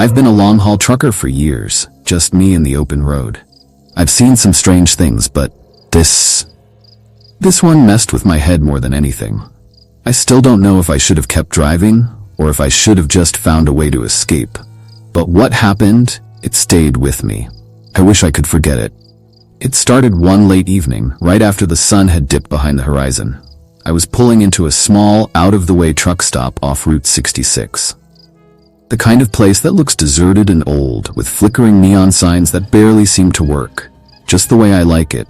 I've been a long-haul trucker for years, just me and the open road. I've seen some strange things, but this one messed with my head more than anything. I still don't know if I should have kept driving, or if I should have just found a way to escape. But what happened, it stayed with me. I wish I could forget it. It started one late evening, right after the sun had dipped behind the horizon. I was pulling into a small, out-of-the-way truck stop off Route 66. The kind of place that looks deserted and old, with flickering neon signs that barely seem to work. Just the way I like it.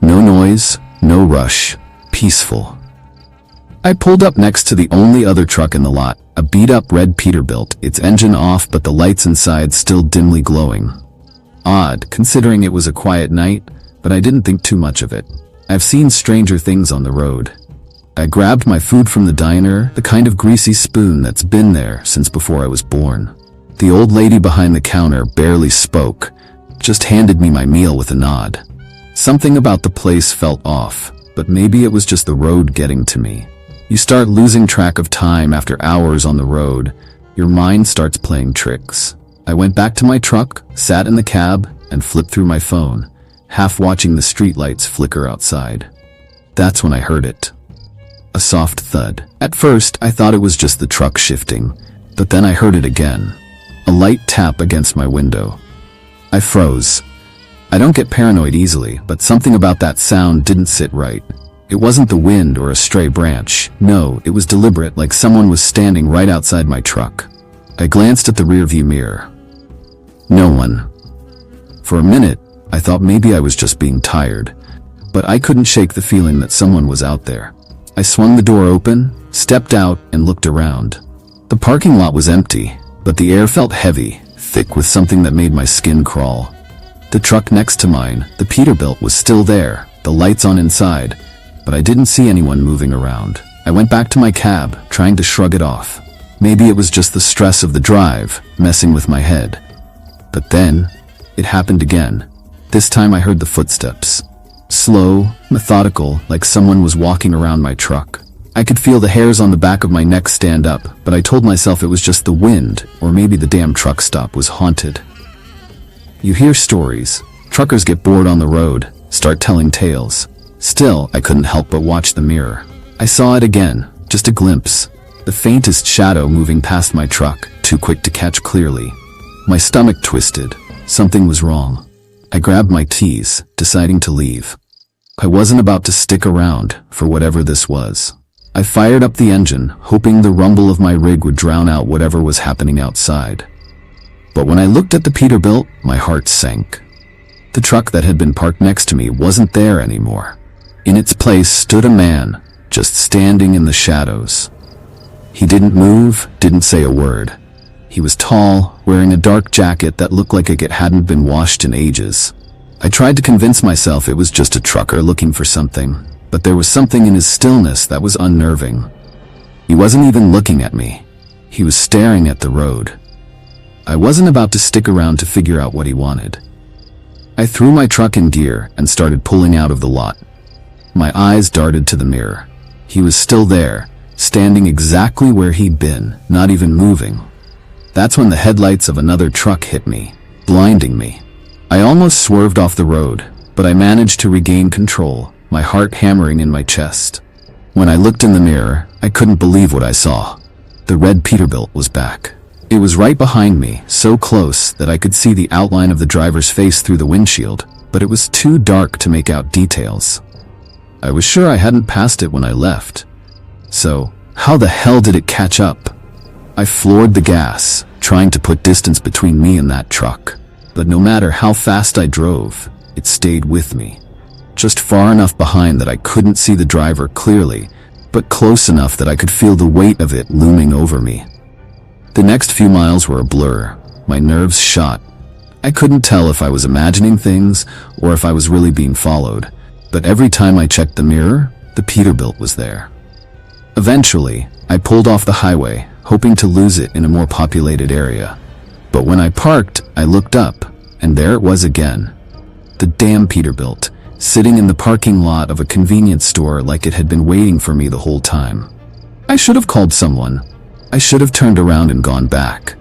No noise, no rush, peaceful. I pulled up next to the only other truck in the lot, a beat-up red Peterbilt, its engine off but the lights inside still dimly glowing. Odd, considering it was a quiet night, but I didn't think too much of it. I've seen stranger things on the road. I grabbed my food from the diner, the kind of greasy spoon that's been there since before I was born. The old lady behind the counter barely spoke, just handed me my meal with a nod. Something about the place felt off, but maybe it was just the road getting to me. You start losing track of time after hours on the road. Your mind starts playing tricks. I went back to my truck, sat in the cab, and flipped through my phone, half watching the streetlights flicker outside. That's when I heard it. A soft thud. At first, I thought it was just the truck shifting, but then I heard it again. A light tap against my window. I froze. I don't get paranoid easily, but something about that sound didn't sit right. It wasn't the wind or a stray branch. No, it was deliberate, like someone was standing right outside my truck. I glanced at the rearview mirror. No one. For a minute, I thought maybe I was just being tired, but I couldn't shake the feeling that someone was out there. I swung the door open, stepped out, and looked around. The parking lot was empty, but the air felt heavy, thick with something that made my skin crawl. The truck next to mine, the Peterbilt, was still there, the lights on inside, but I didn't see anyone moving around. I went back to my cab, trying to shrug it off. Maybe it was just the stress of the drive, messing with my head. But then, it happened again. This time I heard the footsteps. Slow, methodical, like someone was walking around my truck. I could feel the hairs on the back of my neck stand up, but I told myself it was just the wind, or maybe the damn truck stop was haunted. You hear stories. Truckers get bored on the road, start telling tales. Still, I couldn't help but watch the mirror. I saw it again, just a glimpse. The faintest shadow moving past my truck, too quick to catch clearly. My stomach twisted. Something was wrong. I grabbed my keys, deciding to leave. I wasn't about to stick around for whatever this was. I fired up the engine, hoping the rumble of my rig would drown out whatever was happening outside. But when I looked at the Peterbilt, my heart sank. The truck that had been parked next to me wasn't there anymore. In its place stood a man, just standing in the shadows. He didn't move, didn't say a word. He was tall, wearing a dark jacket that looked like it hadn't been washed in ages. I tried to convince myself it was just a trucker looking for something, but there was something in his stillness that was unnerving. He wasn't even looking at me. He was staring at the road. I wasn't about to stick around to figure out what he wanted. I threw my truck in gear and started pulling out of the lot. My eyes darted to the mirror. He was still there, standing exactly where he'd been, not even moving. That's when the headlights of another truck hit me, blinding me. I almost swerved off the road, but I managed to regain control, my heart hammering in my chest. When I looked in the mirror, I couldn't believe what I saw. The red Peterbilt was back. It was right behind me, so close that I could see the outline of the driver's face through the windshield, but it was too dark to make out details. I was sure I hadn't passed it when I left. So, how the hell did it catch up? I floored the gas, trying to put distance between me and that truck. But no matter how fast I drove, it stayed with me. Just far enough behind that I couldn't see the driver clearly, but close enough that I could feel the weight of it looming over me. The next few miles were a blur. My nerves shot. I couldn't tell if I was imagining things or if I was really being followed, but every time I checked the mirror, the Peterbilt was there. Eventually, I pulled off the highway, hoping to lose it in a more populated area. But when I parked, I looked up, and there it was again. The damn Peterbilt, sitting in the parking lot of a convenience store like it had been waiting for me the whole time. I should have called someone. I should have turned around and gone back.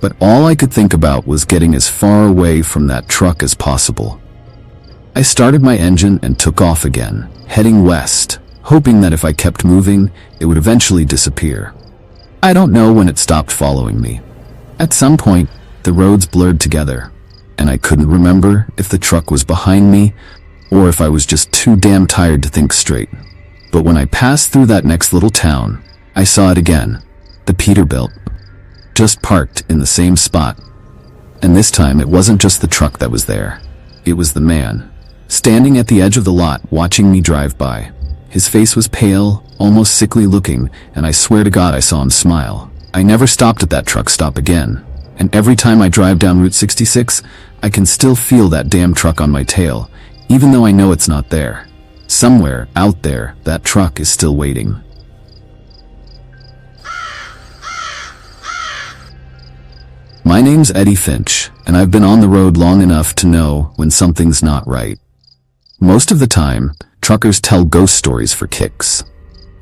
But all I could think about was getting as far away from that truck as possible. I started my engine and took off again, heading west, hoping that if I kept moving, it would eventually disappear. I don't know when it stopped following me. At some point, the roads blurred together, and I couldn't remember if the truck was behind me or if I was just too damn tired to think straight. But when I passed through that next little town, I saw it again, the Peterbilt, just parked in the same spot. And this time it wasn't just the truck that was there. It was the man, standing at the edge of the lot watching me drive by. His face was pale, almost sickly looking, and I swear to God I saw him smile. I never stopped at that truck stop again, and every time I drive down Route 66, I can still feel that damn truck on my tail, even though I know it's not there. Somewhere out there, that truck is still waiting. My name's Eddie Finch, and I've been on the road long enough to know when something's not right. Most of the time, truckers tell ghost stories for kicks.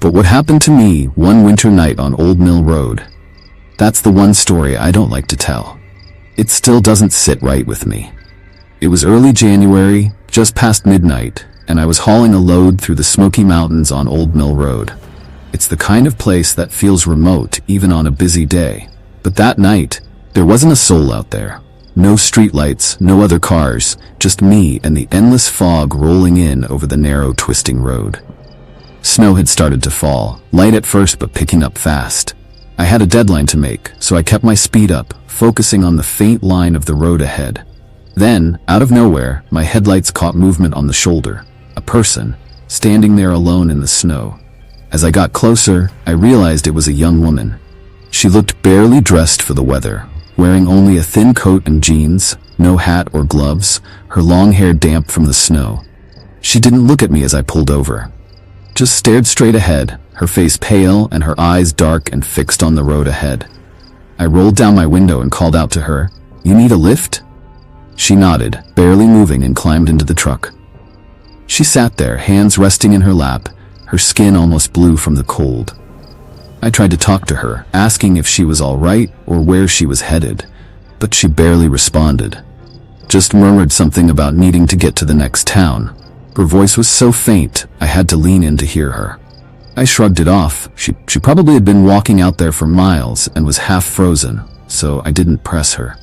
But what happened to me one winter night on Old Mill Road? That's the one story I don't like to tell. It still doesn't sit right with me. It was early January, just past midnight, and I was hauling a load through the Smoky Mountains on Old Mill Road. It's the kind of place that feels remote even on a busy day. But that night, there wasn't a soul out there. No streetlights, no other cars, just me and the endless fog rolling in over the narrow, twisting road. Snow had started to fall, light at first but picking up fast. I had a deadline to make, so I kept my speed up, focusing on the faint line of the road ahead. Then, out of nowhere, my headlights caught movement on the shoulder. A person, standing there alone in the snow. As I got closer, I realized it was a young woman. She looked barely dressed for the weather, wearing only a thin coat and jeans, no hat or gloves, her long hair damp from the snow. She didn't look at me as I pulled over. Just stared straight ahead, her face pale and her eyes dark and fixed on the road ahead. I rolled down my window and called out to her, "You need a lift?" She nodded, barely moving, and climbed into the truck. She sat there, hands resting in her lap, her skin almost blue from the cold. I tried to talk to her, asking if she was all right or where she was headed, but she barely responded. Just murmured something about needing to get to the next town. Her voice was so faint, I had to lean in to hear her. I shrugged it off. She probably had been walking out there for miles and was half frozen, so I didn't press her.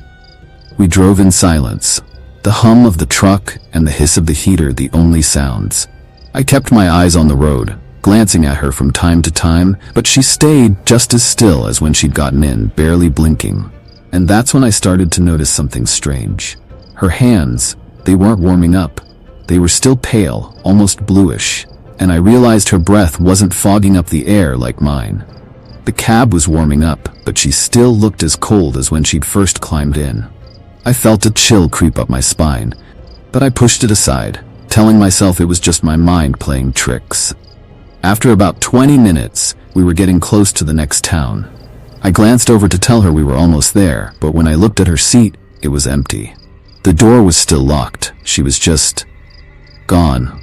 We drove in silence, the hum of the truck and the hiss of the heater the only sounds. I kept my eyes on the road, glancing at her from time to time, but she stayed just as still as when she'd gotten in, barely blinking. And that's when I started to notice something strange. Her hands, they weren't warming up. They were still pale, almost bluish, and I realized her breath wasn't fogging up the air like mine. The cab was warming up, but she still looked as cold as when she'd first climbed in. I felt a chill creep up my spine, but I pushed it aside, telling myself it was just my mind playing tricks. After about 20 minutes, we were getting close to the next town. I glanced over to tell her we were almost there, but when I looked at her seat, it was empty. The door was still locked. She was just gone.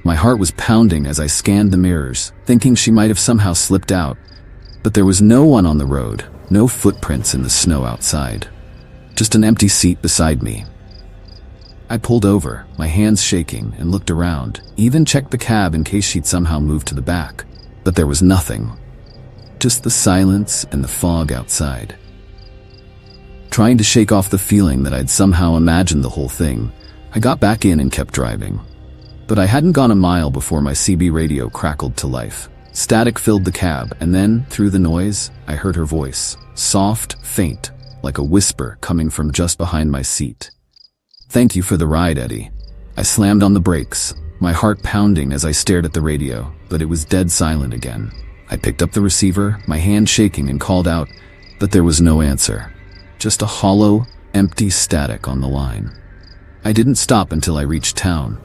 My heart was pounding as I scanned the mirrors, thinking she might have somehow slipped out. But there was no one on the road, no footprints in the snow outside. Just an empty seat beside me. I pulled over, my hands shaking, and looked around, even checked the cab in case she'd somehow moved to the back. But there was nothing. Just the silence and the fog outside. Trying to shake off the feeling that I'd somehow imagined the whole thing, I got back in and kept driving. But I hadn't gone a mile before my CB radio crackled to life. Static filled the cab, and then, through the noise, I heard her voice. Soft, faint, like a whisper coming from just behind my seat. "Thank you for the ride, Eddie." I slammed on the brakes, my heart pounding as I stared at the radio, but it was dead silent again. I picked up the receiver, my hand shaking, and called out, but there was no answer. Just a hollow, empty static on the line. I didn't stop until I reached town,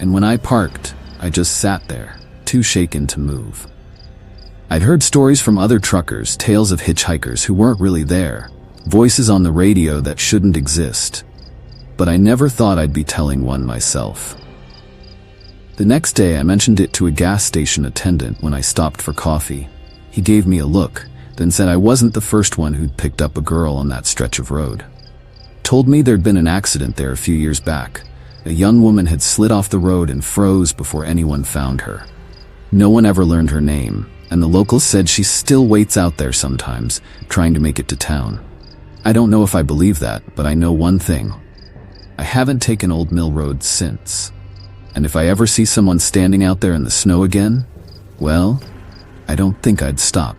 and when I parked, I just sat there, too shaken to move. I'd heard stories from other truckers, tales of hitchhikers who weren't really there, voices on the radio that shouldn't exist. But I never thought I'd be telling one myself. The next day I mentioned it to a gas station attendant when I stopped for coffee. He gave me a look, then said I wasn't the first one who'd picked up a girl on that stretch of road. Told me there'd been an accident there a few years back. A young woman had slid off the road and froze before anyone found her. No one ever learned her name, and the locals said she still waits out there sometimes, trying to make it to town. I don't know if I believe that, but I know one thing. I haven't taken Old Mill Road since. And if I ever see someone standing out there in the snow again, well, I don't think I'd stop.